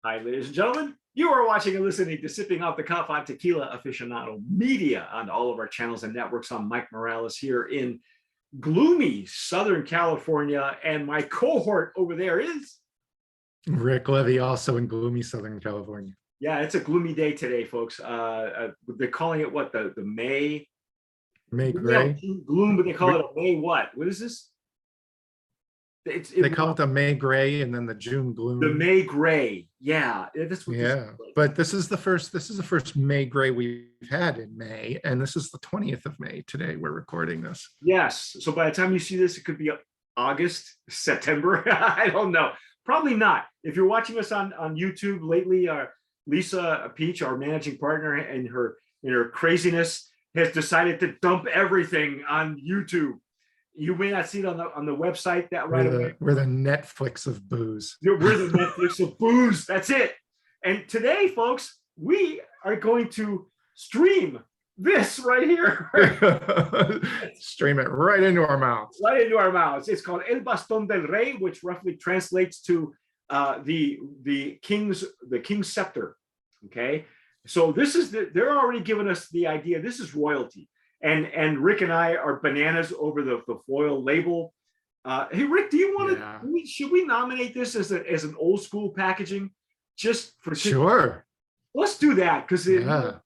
Hi, ladies and gentlemen. You are watching and listening to Sipping Off the Cuff on Tequila Aficionado Media on all of our channels and networks. I'm Mike Morales here in gloomy Southern California, and my cohort over there is Rick Levy, also in gloomy Southern California. Yeah, it's a gloomy day today, folks. They're calling it what, the May gray. Gloom, but they call it a May what? What is this? They call it the May gray and then the June gloom. The May gray, yeah. That's what but this is the first May gray we've had in May, and this is the 20th of May today. We're recording this. Yes. So by the time you see this, it could be August, September. I don't know. Probably not. If you're watching us on YouTube lately, Lisa Peach, our managing partner, in her craziness, has decided to dump everything on YouTube. You may not see it on the website that right away. We're the Netflix of booze. We're the Netflix of booze. That's it. And today, folks, we are going to stream this right here. Stream it right into our mouths. Right into our mouths. It's called El Baston del Rey, which roughly translates to the king's scepter. Okay, so this is they're already giving us the idea. This is royalty. And Rick and I are bananas over the foil label. Hey, Rick, do you want to? Should we nominate this as an old school packaging, just for sure? Let's do that because the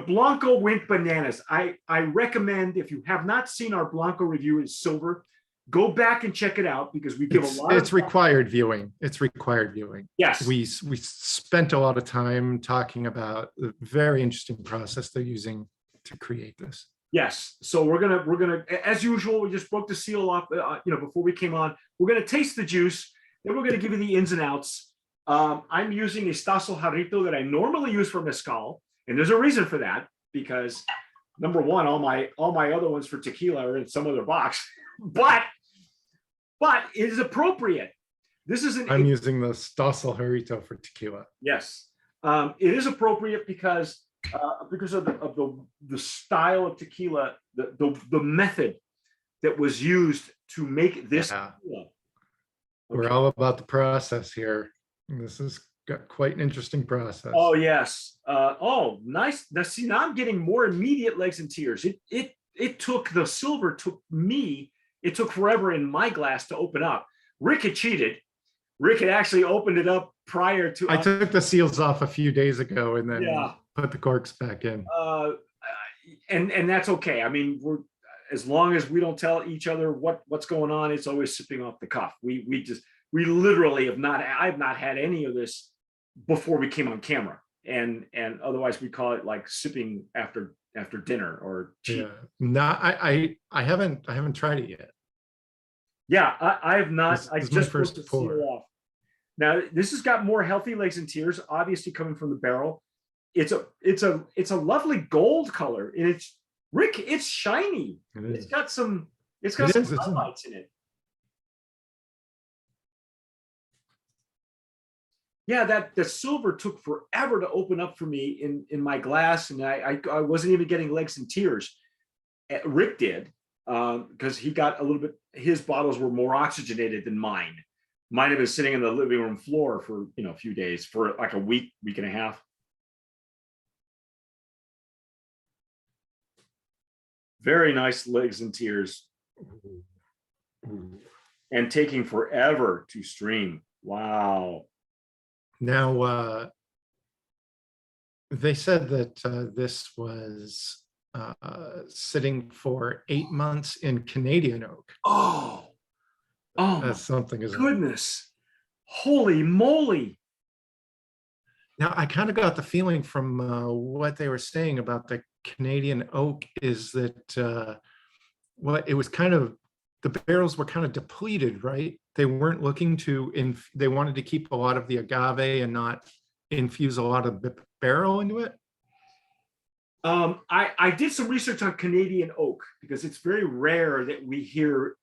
Blanco went bananas. I recommend, if you have not seen our Blanco review in silver, go back and check it out because we give a lot. It's required viewing. It's required viewing. Yes, we spent a lot of time talking about the very interesting process they're using to create this. Yes, so we're gonna, as usual, we just broke the seal off, before we came on. We're gonna taste the juice, then we're gonna give you the ins and outs. I'm using a Stasso Jarrito that I normally use for mezcal, and there's a reason for that because number one, all my other ones for tequila are in some other box, but it is appropriate. This is I'm using the Stasso Jarrito for tequila. Yes, it is appropriate because of the style of tequila, the method that was used to make this tequila. Okay. We're all about the process here. This has got quite an interesting process. Oh yes. Oh, nice. Now see, now I'm getting more immediate legs and tears. It took the silver it took forever in my glass to open up. Rick had cheated. Rick had actually opened it up prior to. I took the seals off a few days ago and then put the corks back in. And that's okay. I mean, as long as we don't tell each other what's going on, it's always sipping off the cuff. We literally I've not had any of this before we came on camera, and otherwise we call it like sipping after dinner or cheap. No, I haven't tried it yet. Yeah, I have not. I just first to pour. seal off. Now this has got more healthy legs and tears, obviously coming from the barrel. It's a lovely gold color, and it's shiny. It's got some highlights in it. Yeah, that the silver took forever to open up for me in my glass, and I wasn't even getting legs and tears. Rick did, because he got a little bit. His bottles were more oxygenated than mine. Mine have been sitting on the living room floor for a few days, for like a week and a half. Very nice legs and tears. And taking forever to stream. Wow. Now, they said that this was sitting for 8 months in Canadian oak. Oh, that's something, isn't it? Goodness. Holy moly. Now, I kind of got the feeling from what they were saying about the Canadian oak is that it was kind of, the barrels were kind of depleted, right? They weren't looking to, they wanted to keep a lot of the agave and not infuse a lot of the barrel into it. I did some research on Canadian oak because it's very rare that we hear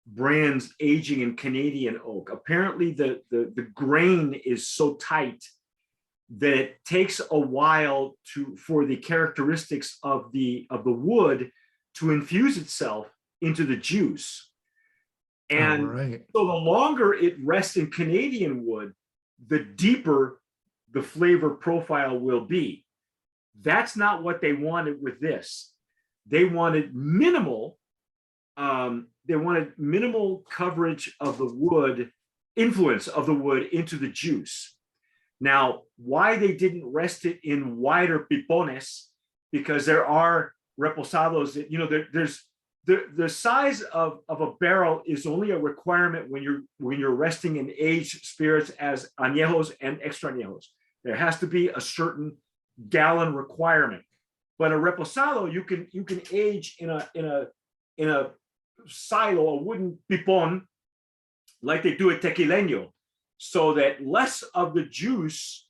brands aging in Canadian oak. Apparently the grain is so tight that it takes a while for the characteristics of the wood to infuse itself into the juice. And so the longer it rests in Canadian wood, the deeper the flavor profile will be. That's not what they wanted with this. They wanted minimal coverage of the wood, influence of the wood into the juice. Now, why they didn't rest it in wider pipones, because there are reposados that, you know, there's the size of a barrel is only a requirement when you're resting in aged spirits as añejos and extra añejos. There has to be a certain gallon requirement. But a reposado, you can age in a silo, a wooden pipon, like they do at tequileño, so that less of the juice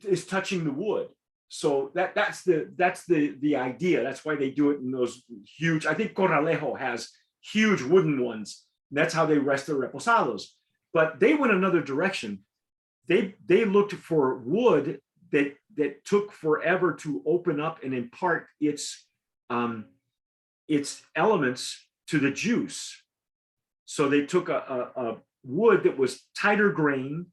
is touching the wood. So that's the idea. That's why they do it in those huge. I think Corralejo has huge wooden ones. That's how they rest their reposados. But they went another direction. They looked for wood that took forever to open up and impart its elements to the juice. So they took a wood that was tighter grain.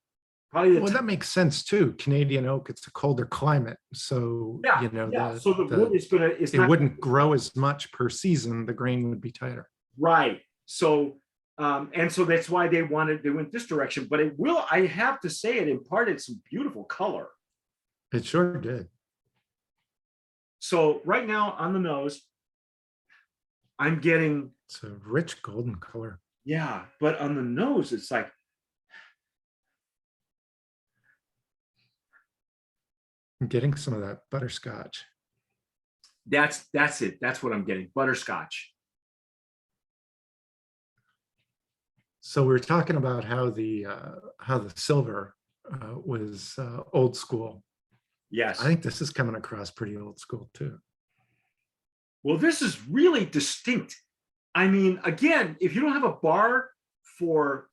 Probably well, that makes sense too. Canadian oak, it's a colder climate, so yeah, you know, yeah. So the wood is gonna it wouldn't grow as much per season. The grain would be tighter. Right. So and so that's why they went this direction. But it will, I have to say, it imparted some beautiful color. It sure did. So right now on the nose, I'm getting, it's a rich golden color. Yeah, but on the nose, it's like, I'm getting some of that butterscotch. that's it. That's what I'm getting. Butterscotch. So we were talking about how the silver was old school. Yes. I think this is coming across pretty old school too. Well, this is really distinct. I mean, again, if you don't have a bar for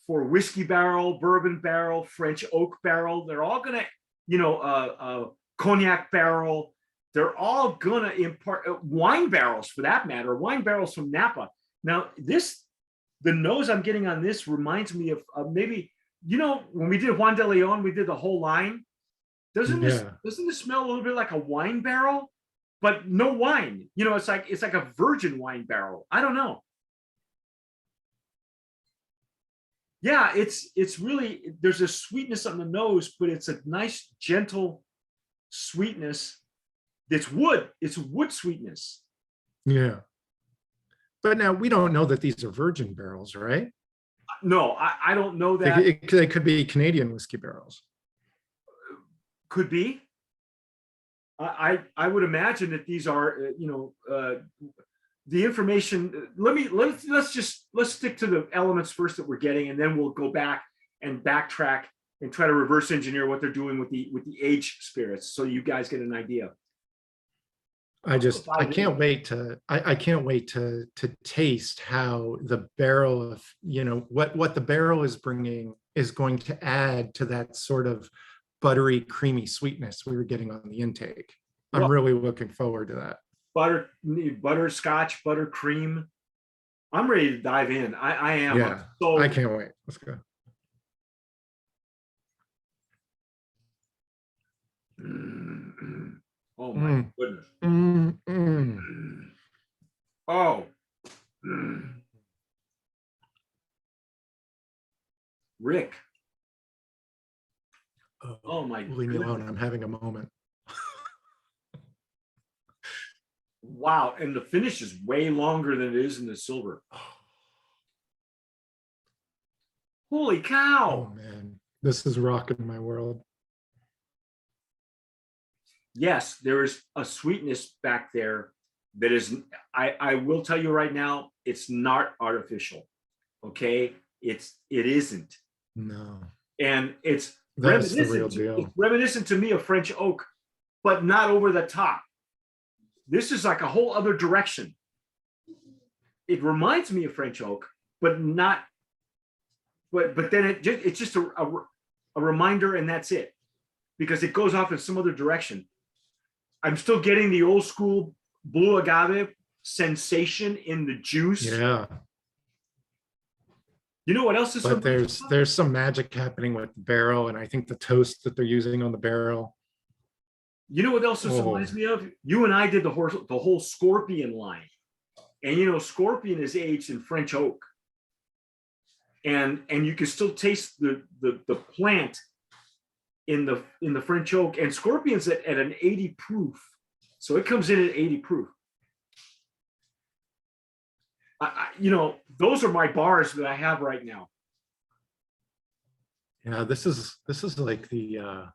whiskey barrel, bourbon barrel, French oak barrel, they're all gonna, you know, cognac barrel, they're all gonna impart wine barrels for that matter, wine barrels from Napa. Now, the nose I'm getting on this reminds me of maybe, you know, when we did Juan de Leon, we did the whole line. Doesn't this smell a little bit like a wine barrel? But no wine, you know, it's like a virgin wine barrel. I don't know. Yeah, it's really, there's a sweetness on the nose, but it's a nice, gentle sweetness. It's wood. It's wood sweetness. Yeah. But now we don't know that these are virgin barrels, right? No, I don't know that. They could be Canadian whiskey barrels. Could be. I would imagine that these are, you know, the information. Let's stick to the elements first that we're getting, and then we'll go back and backtrack and try to reverse engineer what they're doing with the aged spirits, so you guys get an idea. I can't wait to taste how the barrel of, you know, what the barrel is bringing is going to add to that sort of buttery, creamy sweetness we were getting on the intake. I'm really looking forward to that. Butterscotch, buttercream. I'm ready to dive in. I am. Yeah, so I can't wait. Let's go. Oh my goodness. Oh. Rick. Oh my Leave me alone. I'm having a moment. Wow. And the finish is way longer than it is in the silver. Holy cow. Oh man, this is rocking my world. Yes, there is a sweetness back there that is, I will tell you right now, it's not artificial. Okay. It isn't. No. And it's that's the real deal. It's reminiscent to me of French oak, but not over the top. This is like a whole other direction. It reminds me of French oak, but not, but then it's just a reminder, and that's it, because it goes off in some other direction. I'm still getting the old school blue agave sensation in the juice. Yeah. You know what else is? But there's some magic happening with the barrel, and I think the toast that they're using on the barrel. You know what else this Oh, reminds me of? You and I did the whole Scorpion line, and you know Scorpion is aged in French oak, and you can still taste the plant in the French oak, and Scorpion's at an 80 proof, so it comes in at 80 proof. You know, those are my bars that I have right now. yeah, this is like the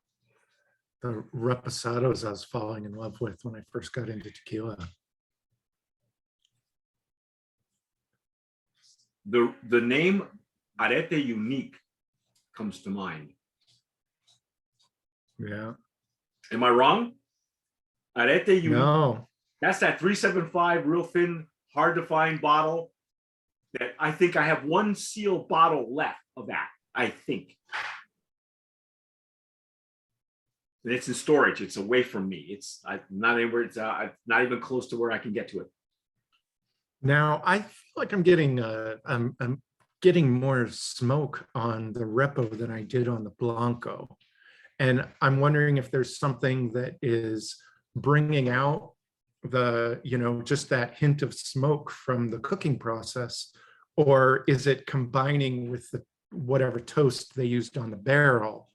reposados I was falling in love with when I first got into tequila. The name Arete Unique comes to mind. Yeah. Am I wrong? Arete Unique. No. That's that 375, real thin, hard to find bottle. That I think I have one seal bottle left of that. I think. And it's in storage. It's away from me. It's not anywhere. It's not even close to where I can get to it. Now I feel like I'm getting I'm getting more smoke on the Repo than I did on the Blanco, and I'm wondering if there's something that is bringing out the, you know, just that hint of smoke from the cooking process, or is it combining with the whatever toast they used on the barrel?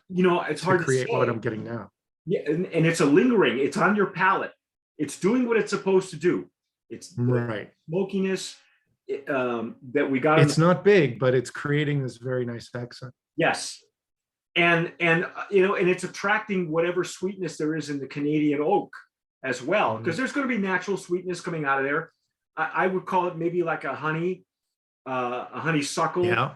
You know, it's hard to create to say. What I'm getting now. Yeah, and it's a lingering. It's on your palate. It's doing what it's supposed to do. It's right. Smokiness that we got. It's not big, but it's creating this very nice accent. Yes, and you know, and it's attracting whatever sweetness there is in the Canadian oak as well, because there's going to be natural sweetness coming out of there. I would call it maybe like a honeysuckle. Yeah.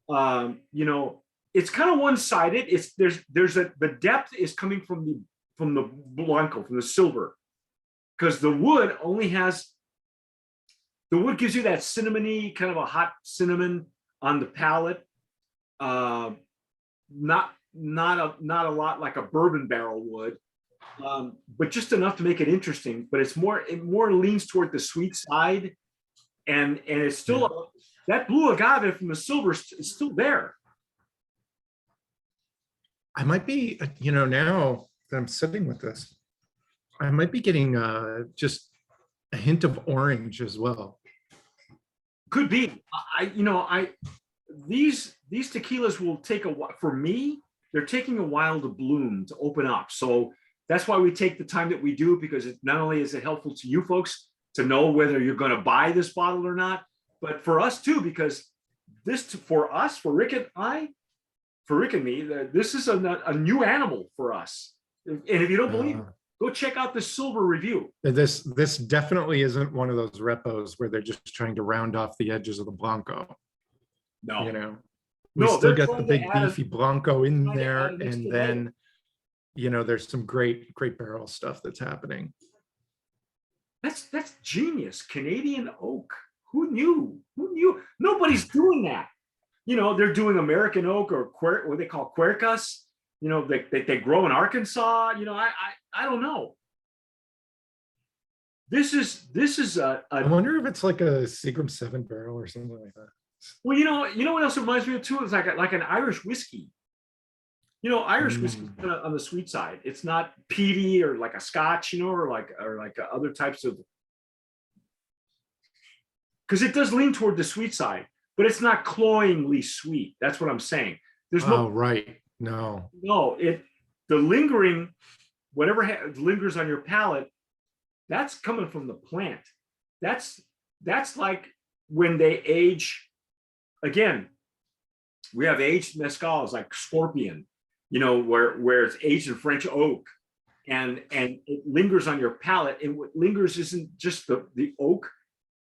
You know, it's kind of one-sided. It's the depth is coming from the Blanco, from the silver, because the wood only has, the wood gives you that cinnamony, kind of a hot cinnamon on the palate. Not a lot like a bourbon barrel would, but just enough to make it interesting. But it more leans toward the sweet side, and it's still that blue agave from the silver is still there. I might be, you know, now that I'm sitting with this, I might be getting just a hint of orange as well. Could be. These tequilas will take a while. For me, they're taking a while to bloom, to open up. So that's why we take the time that we do, because not only is it helpful to you folks to know whether you're going to buy this bottle or not, but for us too, because for Rick and me, this is a new animal for us. And if you don't believe it, go check out the silver review. This definitely isn't one of those repos where they're just trying to round off the edges of the Blanco. No, you know, we still got the big beefy Blanco in there, and then, you know, there's some great barrel stuff that's happening. That's genius. Canadian oak. Who knew? Nobody's doing that. You know, they're doing American oak, or what they call Quercus. You know, they grow in Arkansas. You know, I don't know. This is I wonder if it's like a Seagram 7 barrel or something like that. Well, you know what else reminds me of too? It's like an Irish whiskey. You know, Irish whiskey on the sweet side. It's not peaty or like a Scotch, you know, or like other types of. Because it does lean toward the sweet side, but it's not cloyingly sweet. That's what I'm saying. There's no right. No. The lingering, whatever lingers on your palate, that's coming from the plant. That's like when they age. Again, we have aged mezcals like Scorpion, you know, where it's aged in French oak, and it lingers on your palate. And what lingers isn't just the oak,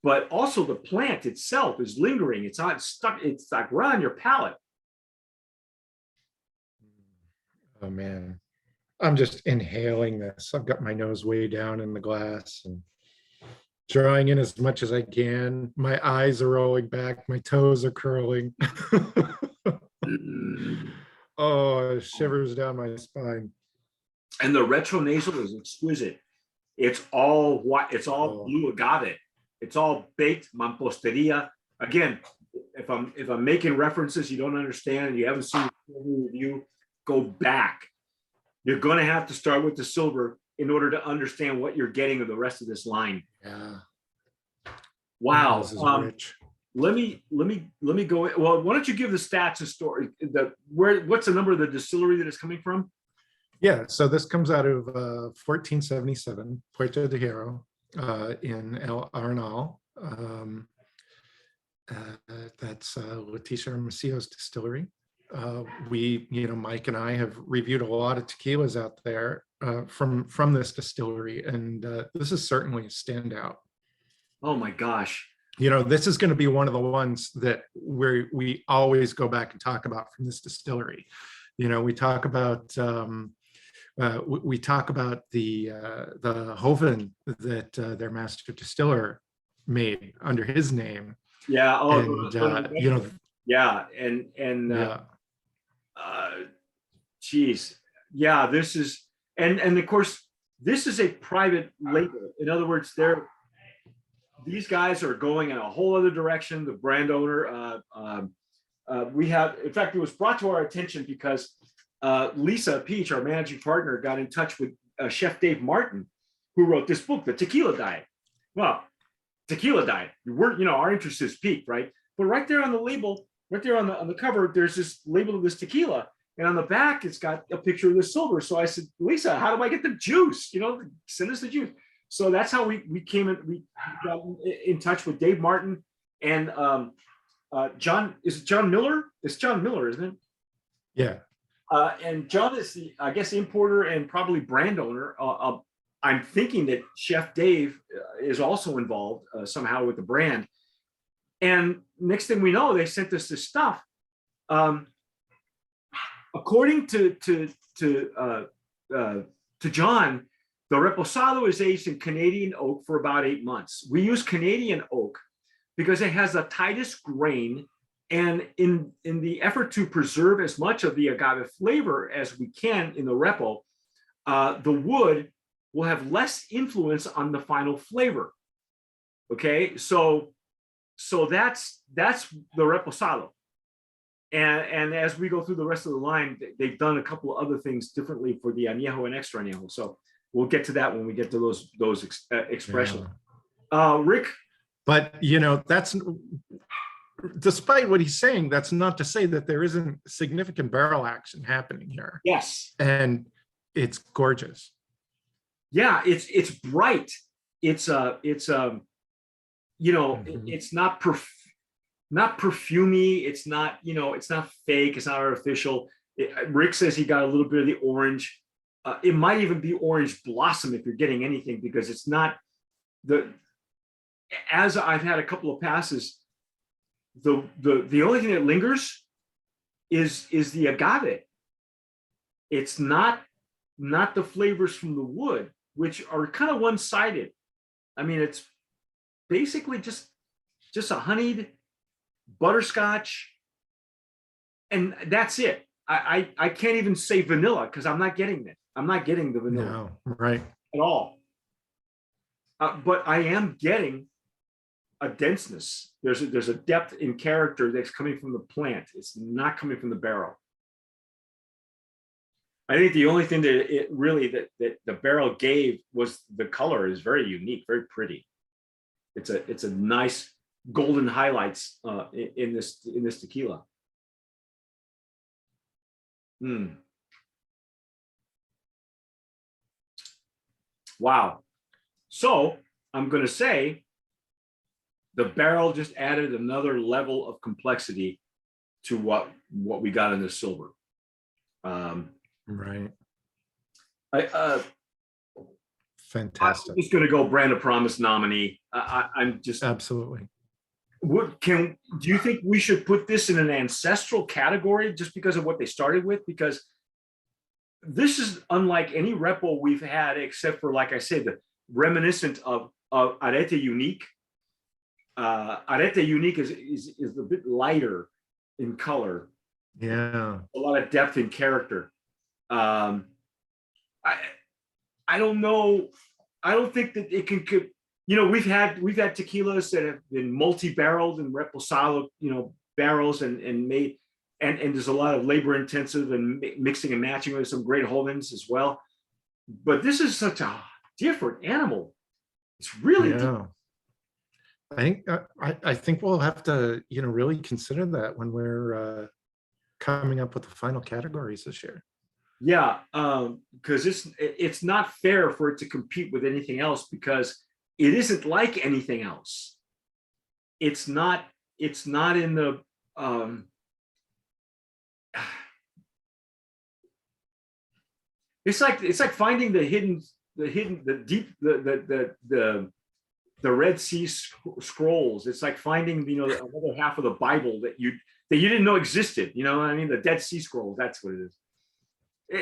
but also the plant itself is lingering. It's not stuck. It's like right on your palate. Oh man, I'm just inhaling this. I've got my nose way down in the glass and drawing in as much as I can. My eyes are rolling back. My toes are curling. Oh, it shivers down my spine. And the retronasal is exquisite. It's all white. It's all blue agave. It's all baked mamposteria. Again, if I'm making references you don't understand and you haven't seen the review, go back. You're going to have to start with the silver in order to understand what you're getting of the rest of this line. Yeah. Wow. This is rich. Let me go. Well, why don't you give the stats and story? What's the number of the distillery that it's coming from? Yeah, so this comes out of 1477, Puerto de Hierro, in El Arenal. That's Leticia Hermosillo's distillery. Mike and I have reviewed a lot of tequilas out there from this distillery, and this is certainly a standout. Oh my gosh. This is going to be one of the ones that we always go back and talk about from this distillery. We talk about the Hoven that their master distiller made under his name. Yeah. Oh, and, yeah. Geez. Yeah, this is, and of course, this is a private label. In other words, these guys are going in a whole other direction. The brand owner, we have, in fact, it was brought to our attention because Lisa Peach, our managing partner, got in touch with Chef Dave Martin, who wrote this book, The Tequila Diet. Well, Tequila Diet, our interest is peaked, right? But right there on the label, right there on the cover, there's this label of this tequila. And on the back, it's got a picture of the silver. So I said, Lisa, how do I get the juice? Send us the juice. So that's how we got in touch with Dave Martin and John. Is it John Miller? It's John Miller, isn't it? Yeah. And John is the, I guess, importer and probably brand owner. I'm thinking that Chef Dave is also involved somehow with the brand. And next thing we know, they sent us this stuff. According to John, the Reposado is aged in Canadian oak for about 8 months. We use Canadian oak because it has the tightest grain, and in the effort to preserve as much of the agave flavor as we can in the Repo, the wood will have less influence on the final flavor. Okay, so that's the Reposado. And as we go through the rest of the line, they've done a couple of other things differently for the añejo and extra añejo. So we'll get to that when we get to those expressions. Yeah. Rick? But, that's, despite what he's saying, that's not to say that there isn't significant barrel action happening here. Yes. And it's gorgeous. Yeah, it's bright. It's it's not perfumey. It's not, it's not fake. It's not artificial. Rick says he got a little bit of the orange. It might even be orange blossom if you're getting anything, because it's not as I've had a couple of passes, the only thing that lingers is the agave. It's not the flavors from the wood, which are kind of one-sided. I mean, it's basically just a honeyed butterscotch, and that's it. I can't even say vanilla because I'm not getting it. I'm not getting the vanilla. No, right. At all. But I am getting a denseness. There's a depth in character that's coming from the plant. It's not coming from the barrel. I think the only thing that the barrel gave was the color is very unique, very pretty. It's a nice golden highlights in this tequila. Wow. So I'm going to say the barrel just added another level of complexity to what we got in the silver. Right. Fantastic. I'm just going to go brand of promise nominee. I'm just absolutely. Do you think we should put this in an ancestral category just because of what they started with? Because this is unlike any repo we've had, except for, like I said, the reminiscent of Arete Unique. Arete Unique is a bit lighter in color. Yeah. A lot of depth in character. I don't know. I don't think that it can we've had tequilas that have been multi-barreled and reposado, barrels and made, and there's a lot of labor intensive and mixing and matching with some great Hollands as well. But this is such a different animal. It's really Yeah. I think we'll have to, really consider that when we're coming up with the final categories this year. Yeah, because it's not fair for it to compete with anything else because it isn't like anything else. It's not in the it's like finding the Red Sea Scrolls. It's like finding another half of the Bible that you didn't know existed. You know what I mean? The Dead Sea Scrolls. That's what it is.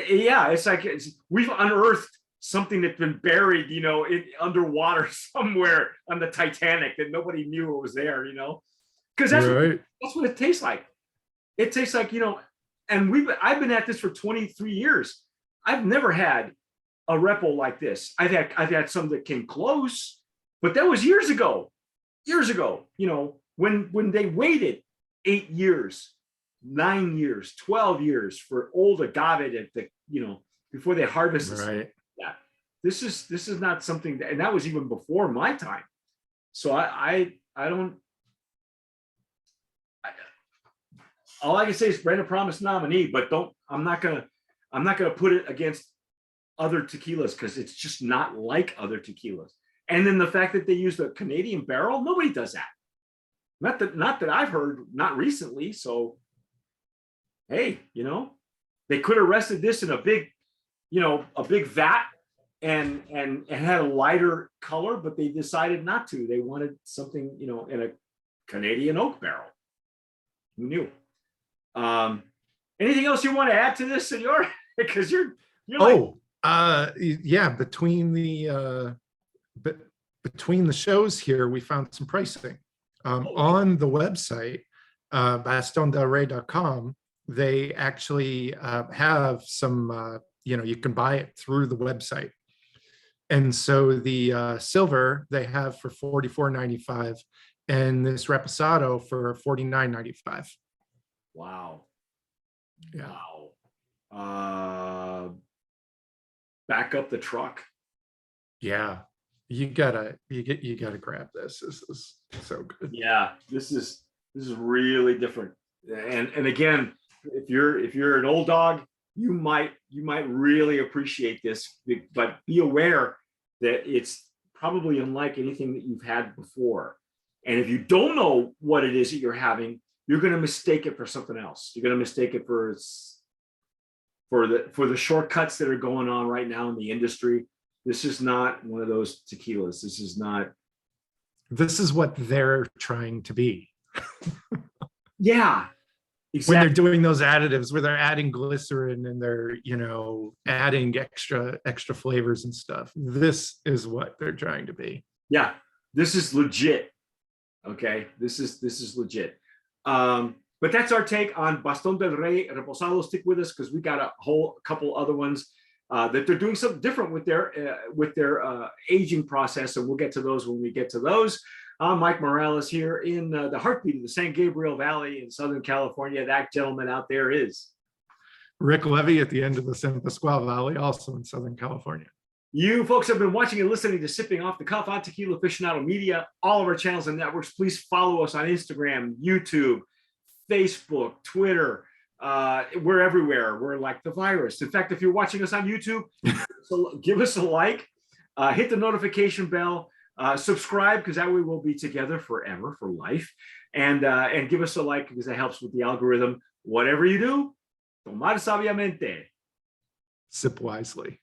Yeah, it's like we've unearthed something that's been buried, underwater somewhere on the Titanic that nobody knew it was there. Because that's what it tastes like. It tastes like, and I've been at this for 23 years. I've never had a repo like this. I've had some that came close, but that was years ago. When they waited 8 years, 9 years, 12 years for old agave before they harvested. Right. Yeah. This is not something and that was even before my time. So I don't. All I can say is Brandon Promise nominee, but I'm not gonna put it against other tequilas because it's just not like other tequilas. And then the fact that they use the Canadian barrel, nobody does that. Not that I've heard, not recently. So, hey, they could have rested this in a big vat and had a lighter color, but they decided not to. They wanted something, in a Canadian oak barrel. Who knew? Anything else you want to add to this, Senor? Because you're yeah, between the shows here, we found some pricing. On the website, bastondelrey.com, they actually have some, you can buy it through the website. And so the silver they have for $44.95 and this Reposado for $49.95. Wow. Yeah. Wow. Back up the truck. Yeah. You gotta grab this. This is so good. Yeah, this is really different. And again, if you're an old dog, you might really appreciate this, but be aware that it's probably unlike anything that you've had before. And if you don't know what it is that you're having, you're going to mistake it for something else. You're going to mistake it for the shortcuts that are going on right now in the industry. This is not one of those tequilas. This is what they're trying to be. Yeah. Exactly. When they're doing those additives where they're adding glycerin and they're, adding extra flavors and stuff. This is what they're trying to be. Yeah. This is legit. Okay. This is legit. But that's our take on Baston del Rey Reposado. Stick with us because we got a whole couple other ones that they're doing something different with their aging process, and we'll get to those when we get to those. I'm Mike Morales here in the heartbeat of the San Gabriel Valley in Southern California. That gentleman out there is Rick Levy at the end of the San Pasqual Valley, also in Southern California. You folks have been watching and listening to Sipping Off the Cuff on Tequila Aficionado Media. All of our channels and networks, please follow us on Instagram, YouTube, Facebook, Twitter. We're everywhere. We're like the virus. In fact, if you're watching us on YouTube, so give us a like, hit the notification bell, subscribe, because that way we'll be together forever, for life. And give us a like because that helps with the algorithm. Whatever you do, tomar sabiamente. Sip wisely.